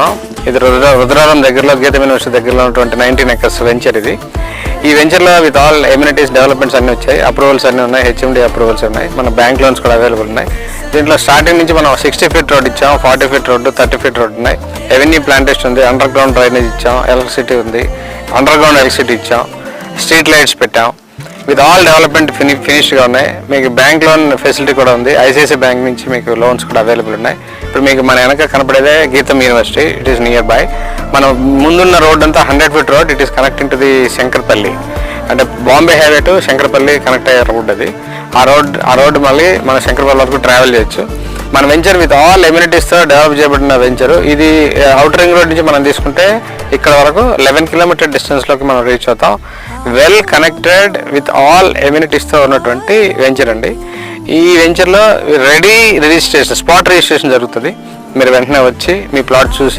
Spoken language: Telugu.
చేస్తున్నాం. ఇది రుద్రవరం దగ్గరలో గీతం యూనివర్సిటీ దగ్గరలో ఉన్నటువంటి 19 acres వెంచర్ ఇది. ఈ వెంచర్లో విత్ ఆల్ ఎమ్యూనిటీస్ డెవలప్మెంట్స్ అన్నీ వచ్చాయి, అప్రూవల్స్ అన్నీ ఉన్నాయి, హెచ్ఎండి అప్రూవల్స్ ఉన్నాయి, మన బ్యాంక్ లోన్స్ కూడా అవైలబుల్ ఉన్నాయి. దీంట్లో స్టార్టింగ్ నుంచి మనం 60 feet రోడ్ ఇచ్చాం, 40 feet రోడ్డు, 30 feet రోడ్ ఉన్నాయి. రెవెన్యూ ప్లాంటేషన్ ఉంది, అండర్ గ్రౌండ్ డ్రైనేజ్ ఇచ్చాం, ఎలక్ట్రిసిటీ ఉంది, అండర్ గ్రౌండ్ ఎలక్ట్రిసిటీ ఇచ్చాం, స్ట్రీట్ లైట్స్ పెట్టాం. విత్ ఆల్ డెవలప్మెంట్ ఫినిష్గా ఉన్నాయి. మీకు బ్యాంక్ లోన్ ఫెసిలిటీ కూడా ఉంది, ఐసిఐసిఐ బ్యాంక్ నుంచి మీకు లోన్స్ కూడా అవైలబుల్ ఉన్నాయి. ఇప్పుడు మీకు మన వెనక కనపడేదే Gitam university, it is nearby. మనం ముందున్న రోడ్ అంతా 100 feet road, it is connecting to the Shankarpalli, అంటే Bombay highway to Shankarpalli connect అయ్యే రోడ్ అది. ఆ రోడ్ మళ్ళీ మన శంకర్పల్లి వరకు ట్రావెల్ చేయొచ్చు. మన వెంచర్ విత్ ఆల్ ఎమ్యూనిటీస్తో డెవలప్ చేయబడిన వెంచరు ఇది. అవుటర్ రింగ్ రోడ్ నుంచి మనం తీసుకుంటే ఇక్కడ వరకు 11 kilometer డిస్టెన్స్లోకి మనం రీచ్ అవుతాం. వెల్ కనెక్టెడ్ విత్ ఆల్ ఎమ్యూనిటీస్తో ఉన్నటువంటి వెంచర్ అండి. ఈ వెంచర్లో రెడీ రిజిస్ట్రేషన్, స్పాట్ రిజిస్ట్రేషన్ జరుగుతుంది. మీరు వెంటనే వచ్చి మీ ప్లాట్ చూసి